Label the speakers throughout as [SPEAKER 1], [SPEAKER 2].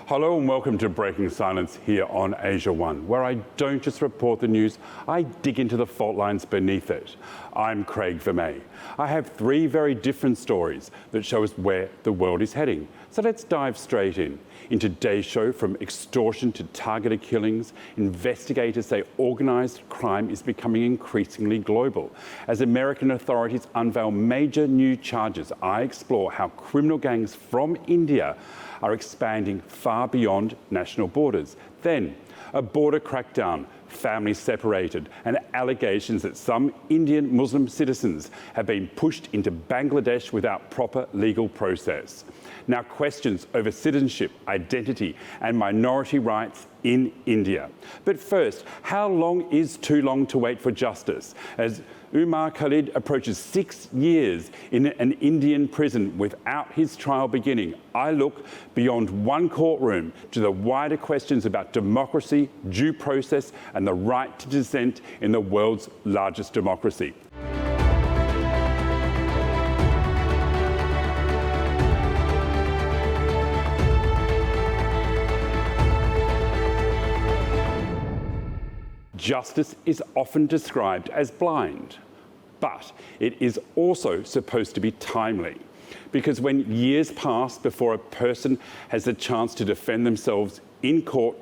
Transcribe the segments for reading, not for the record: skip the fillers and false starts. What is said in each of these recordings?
[SPEAKER 1] Hello and welcome to Breaking Silence here on Asia One, where I don't just report the news, I dig into the fault lines beneath it. I'm Craig Vermay. I have three very different stories that show us where the world is heading. So let's dive straight in. In today's show, from extortion to targeted killings, investigators say organised crime is becoming increasingly global. As American authorities unveil major new charges, I explore how criminal gangs from India are expanding far beyond national borders. Then, a border crackdown, families separated, and allegations that some Indian Muslim citizens have been pushed into Bangladesh without proper legal process. Now, questions over citizenship, identity, and minority rights in India. But first, how long is too long to wait for justice? As Umar Khalid approaches 6 years in an Indian prison without his trial beginning, I look beyond one courtroom to the wider questions about democracy, due process, and the right to dissent in the world's largest democracy. Justice is often described as blind, but it is also supposed to be timely. Because when years pass before a person has the chance to defend themselves in court,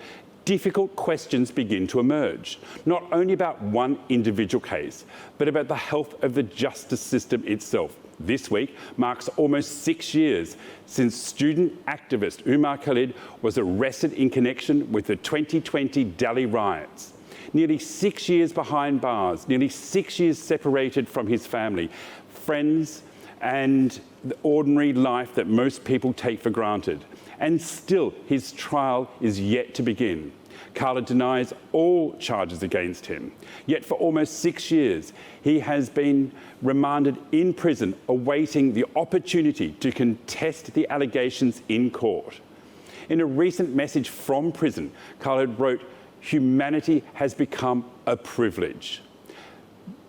[SPEAKER 1] difficult questions begin to emerge, not only about one individual case, but about the health of the justice system itself. This week marks almost 6 years since student activist Umar Khalid was arrested in connection with the 2020 Delhi riots. Nearly 6 years behind bars, nearly 6 years separated from his family, friends, and the ordinary life that most people take for granted. And still, his trial is yet to begin. Khalid denies all charges against him. Yet for almost 6 years, he has been remanded in prison, awaiting the opportunity to contest the allegations in court. In a recent message from prison, Khalid wrote, "Humanity has become a privilege."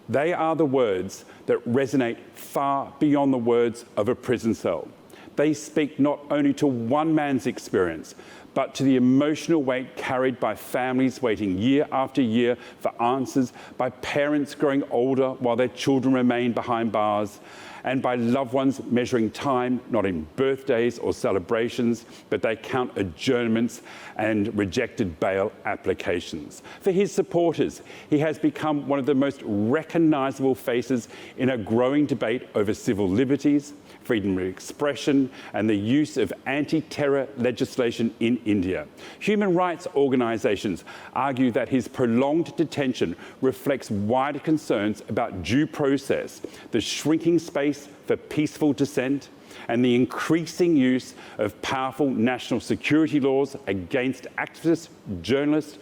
[SPEAKER 1] They are the words that resonate far beyond the words of a prison cell. They speak not only to one man's experience, but to the emotional weight carried by families waiting year after year for answers, by parents growing older while their children remain behind bars, and by loved ones measuring time not in birthdays or celebrations, but they count adjournments and rejected bail applications. For his supporters, he has become one of the most recognisable faces in a growing debate over civil liberties, freedom of expression, and the use of anti-terror legislation in India. Human rights organisations argue that his prolonged detention reflects wider concerns about due process, the shrinking space for peaceful dissent, and the increasing use of powerful national security laws against activists, journalists,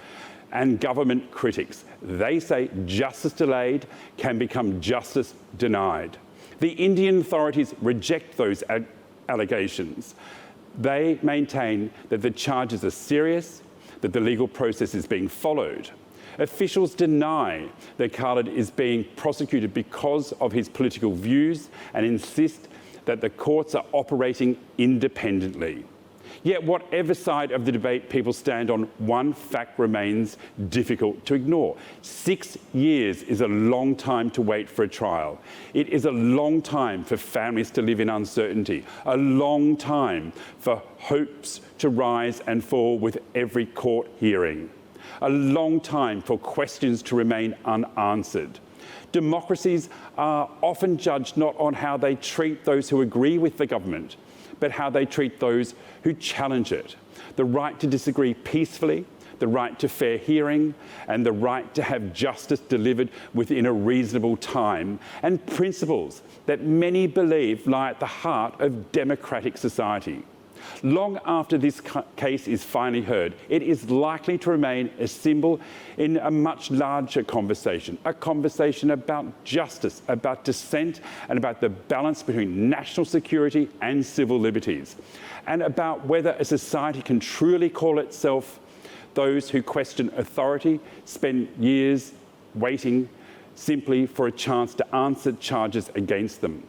[SPEAKER 1] and government critics. They say justice delayed can become justice denied. The Indian authorities reject those allegations. They maintain that the charges are serious, that the legal process is being followed. Officials deny that Khalid is being prosecuted because of his political views and insist that the courts are operating independently. Yet whatever side of the debate people stand on, one fact remains difficult to ignore. 6 years is a long time to wait for a trial. It is a long time for families to live in uncertainty, a long time for hopes to rise and fall with every court hearing, a long time for questions to remain unanswered. Democracies are often judged not on how they treat those who agree with the government, but how they treat those who challenge it. The right to disagree peacefully, the right to fair hearing, and the right to have justice delivered within a reasonable time, and principles that many believe lie at the heart of democratic society. Long after this case is finally heard, it is likely to remain a symbol in a much larger conversation, a conversation about justice, about dissent, and about the balance between national security and civil liberties, and about whether a society can truly call itself those who question authority, spend years waiting simply for a chance to answer charges against them.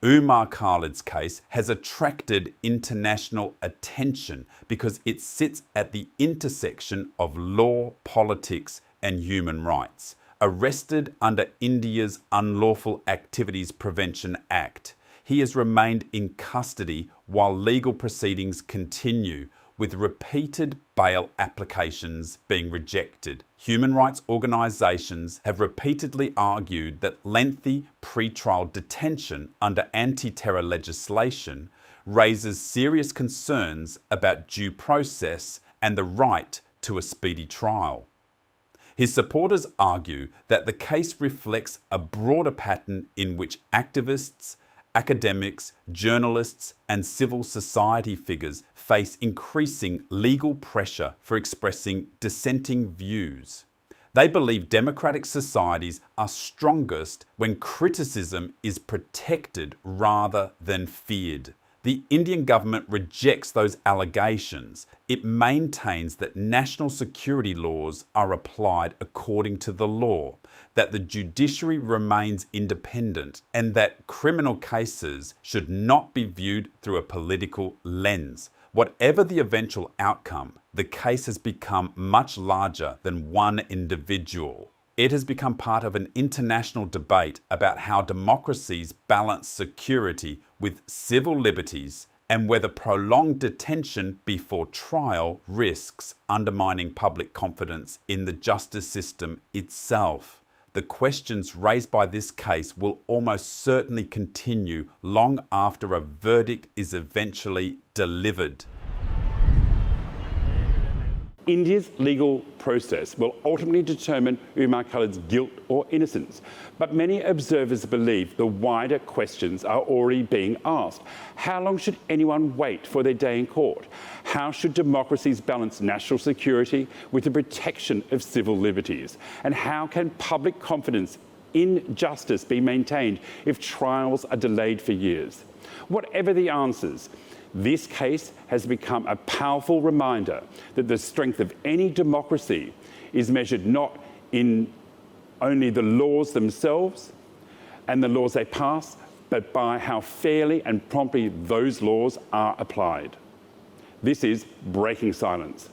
[SPEAKER 2] Umar Khalid's case has attracted international attention because it sits at the intersection of law, politics, and human rights. Arrested under India's Unlawful Activities Prevention Act, he has remained in custody while legal proceedings continue, with repeated bail applications being rejected. Human rights organisations have repeatedly argued that lengthy pre-trial detention under anti-terror legislation raises serious concerns about due process and the right to a speedy trial. His supporters argue that the case reflects a broader pattern in which activists, academics, journalists, and civil society figures face increasing legal pressure for expressing dissenting views. They believe democratic societies are strongest when criticism is protected rather than feared. The Indian government rejects those allegations. It maintains that national security laws are applied according to the law, that the judiciary remains independent, and that criminal cases should not be viewed through a political lens. Whatever the eventual outcome, the case has become much larger than one individual. It has become part of an international debate about how democracies balance security with civil liberties and whether prolonged detention before trial risks undermining public confidence in the justice system itself. The questions raised by this case will almost certainly continue long after a verdict is eventually delivered.
[SPEAKER 1] India's legal process will ultimately determine Umar Khalid's guilt or innocence, but many observers believe the wider questions are already being asked. How long should anyone wait for their day in court? How should democracies balance national security with the protection of civil liberties? And how can public confidence in justice be maintained if trials are delayed for years? Whatever the answers, this case has become a powerful reminder that the strength of any democracy is measured not in only the laws themselves and the laws they pass, but by how fairly and promptly those laws are applied. This is Breaking Silence.